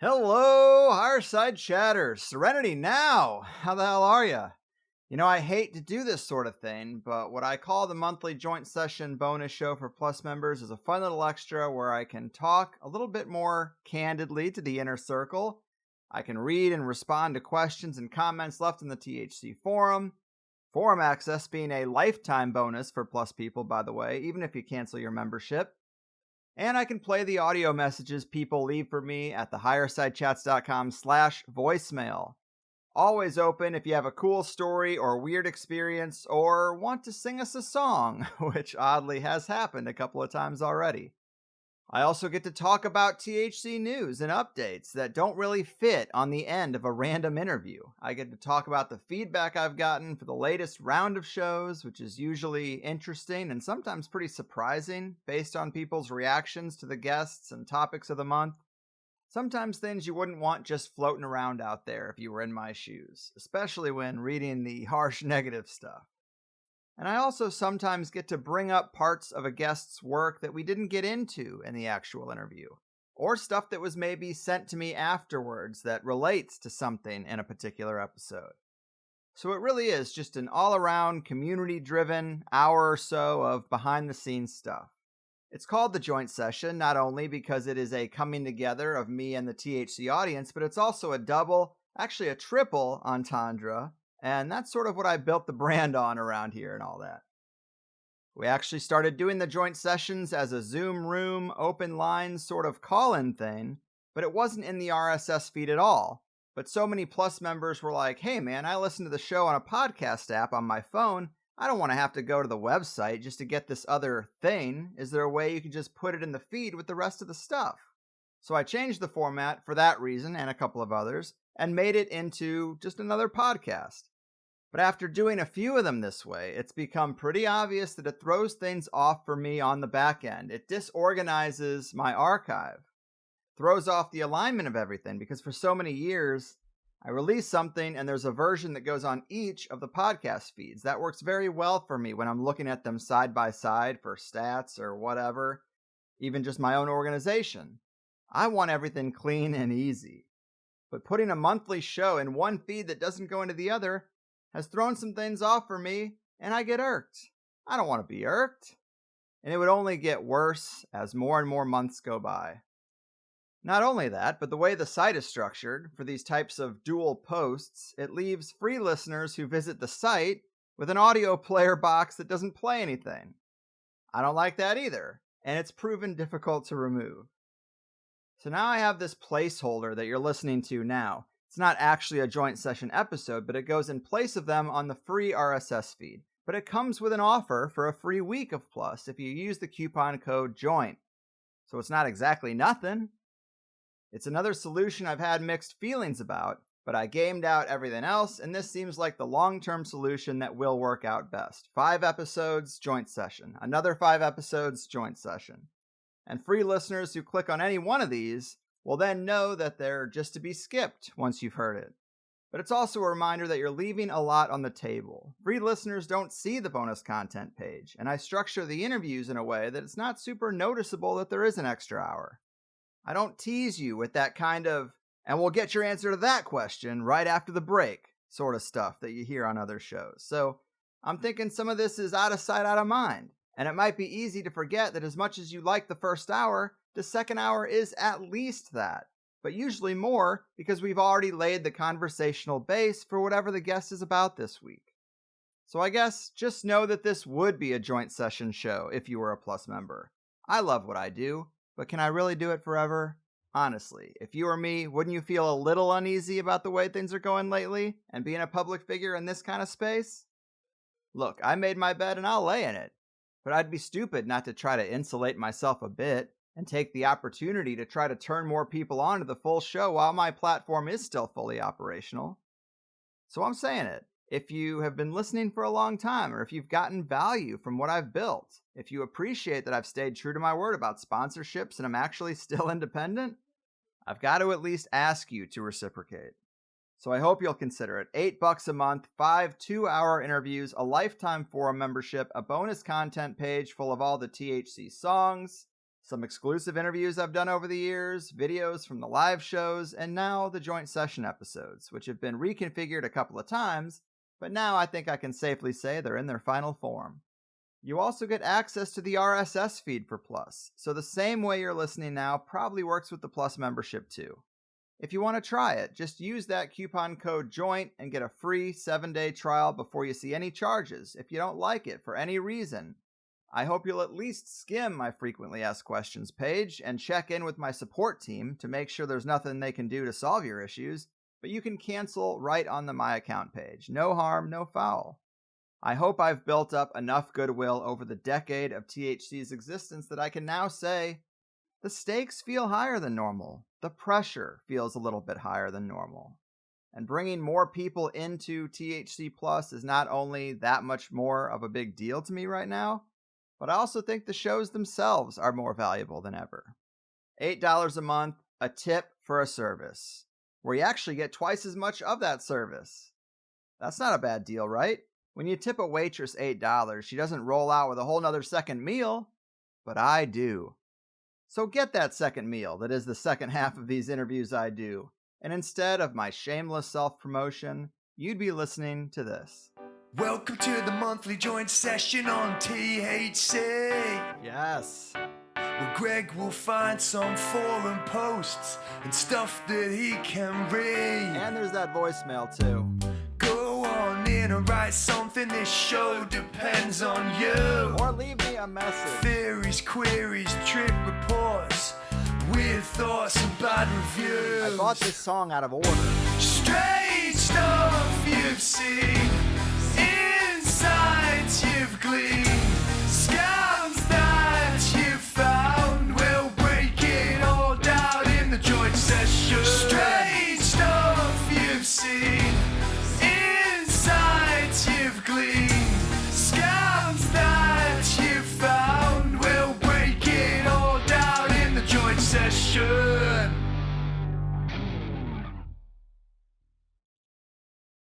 Hello, Fireside Chatters. Serenity now. How the hell are ya? I hate to do this sort of thing, but what I call the monthly joint session bonus show for Plus members is a fun little extra where I can talk a little bit more candidly to the inner circle. I can read and respond to questions and comments left in the THC forum. Forum access being a lifetime bonus for Plus people, by the way, even if you cancel your membership. And I can play the audio messages people leave for me at thehighersidechats.com/voicemail. Always open if you have a cool story or weird experience or want to sing us a song, which oddly has happened a couple of times already. I also get to talk about THC news and updates that don't really fit on the end of a random interview. I get to talk about the feedback I've gotten for the latest round of shows, which is usually interesting and sometimes pretty surprising based on people's reactions to the guests and topics of the month. Sometimes things you wouldn't want just floating around out there if you were in my shoes, especially when reading the harsh negative stuff. And I also sometimes get to bring up parts of a guest's work that we didn't get into in the actual interview, or stuff that was maybe sent to me afterwards that relates to something in a particular episode. So it really is just an all-around, community-driven hour or so of behind-the-scenes stuff. It's called the Joint Session, not only because it is a coming together of me and the THC audience, but it's also a double, actually a triple entendre. And that's sort of what I built the brand on around here and all that. We actually started doing the joint sessions as a Zoom room, open line sort of call-in thing, but it wasn't in the RSS feed at all. But so many Plus members were like, hey man, I listen to the show on a podcast app on my phone. I don't want to have to go to the website just to get this other thing. Is there a way you can just put it in the feed with the rest of the stuff? So I changed the format for that reason and a couple of others, and made it into just another podcast. But after doing a few of them this way, it's become pretty obvious that it throws things off for me on the back end. It disorganizes my archive, throws off the alignment of everything, because for so many years, I release something and there's a version that goes on each of the podcast feeds. That works very well for me when I'm looking at them side by side for stats or whatever, even just my own organization. I want everything clean and easy. But putting a monthly show in one feed that doesn't go into the other has thrown some things off for me, and I get irked. I don't want to be irked. And it would only get worse as more and more months go by. Not only that, but the way the site is structured for these types of dual posts, it leaves free listeners who visit the site with an audio player box that doesn't play anything. I don't like that either, and it's proven difficult to remove. So now I have this placeholder that you're listening to now. It's not actually a joint session episode, but it goes in place of them on the free RSS feed. But it comes with an offer for a free week of Plus if you use the coupon code JOINT. So it's not exactly nothing. It's another solution I've had mixed feelings about, but I gamed out everything else, and this seems like the long-term solution that will work out best. 5 episodes, joint session. Another 5 episodes, joint session. And free listeners who click on any one of these will then know that they're just to be skipped once you've heard it. But it's also a reminder that you're leaving a lot on the table. Free listeners don't see the bonus content page, and I structure the interviews in a way that it's not super noticeable that there is an extra hour. I don't tease you with that kind of, and we'll get your answer to that question right after the break, sort of stuff that you hear on other shows. So I'm thinking some of this is out of sight, out of mind. And it might be easy to forget that as much as you like the first hour, the second hour is at least that. But usually more, because we've already laid the conversational base for whatever the guest is about this week. So I guess just know that this would be a joint session show if you were a Plus member. I love what I do, but can I really do it forever? Honestly, if you were me, wouldn't you feel a little uneasy about the way things are going lately and being a public figure in this kind of space? Look, I made my bed and I'll lay in it, but I'd be stupid not to try to insulate myself a bit and take the opportunity to try to turn more people onto the full show while my platform is still fully operational. So I'm saying it. If you have been listening for a long time, or if you've gotten value from what I've built, if you appreciate that I've stayed true to my word about sponsorships and I'm actually still independent, I've got to at least ask you to reciprocate. So I hope you'll consider it. $8 a month, 5 2-hour interviews, a lifetime forum membership, a bonus content page full of all the THC songs, Some exclusive interviews I've done over the years, videos from the live shows, and now the joint session episodes, which have been reconfigured a couple of times, but now I think I can safely say they're in their final form. You also get access to the RSS feed for Plus, so the same way you're listening now probably works with the Plus membership too. If you want to try it, just use that coupon code JOINT and get a free 7-day trial before you see any charges if you don't like it for any reason. I hope you'll at least skim my frequently asked questions page and check in with my support team to make sure there's nothing they can do to solve your issues, but you can cancel right on the My Account page. No harm, no foul. I hope I've built up enough goodwill over the decade of THC's existence that I can now say, the stakes feel higher than normal. The pressure feels a little bit higher than normal. And bringing more people into THC Plus is not only that much more of a big deal to me right now, but I also think the shows themselves are more valuable than ever. $8 a month, a tip for a service, where you actually get twice as much of that service. That's not a bad deal, right? When you tip a waitress $8, she doesn't roll out with a whole nother second meal, but I do. So get that second meal that is the second half of these interviews I do, and instead of my shameless self-promotion, you'd be listening to this. Welcome to the monthly joint session on THC. Yes. Where Greg will find some forum posts and stuff that he can read. And there's that voicemail too. Go on in and write something, this show depends on you. Or leave me a message. Theories, queries, trip reports, weird thoughts and bad reviews. I bought this song out of order. Strange stuff you've seen, insights you've gleaned, scams that you've found. We'll break it all down in the joint session. Strange stuff you've seen, insights you've gleaned, scams that you've found. We'll break it all down in the joint session.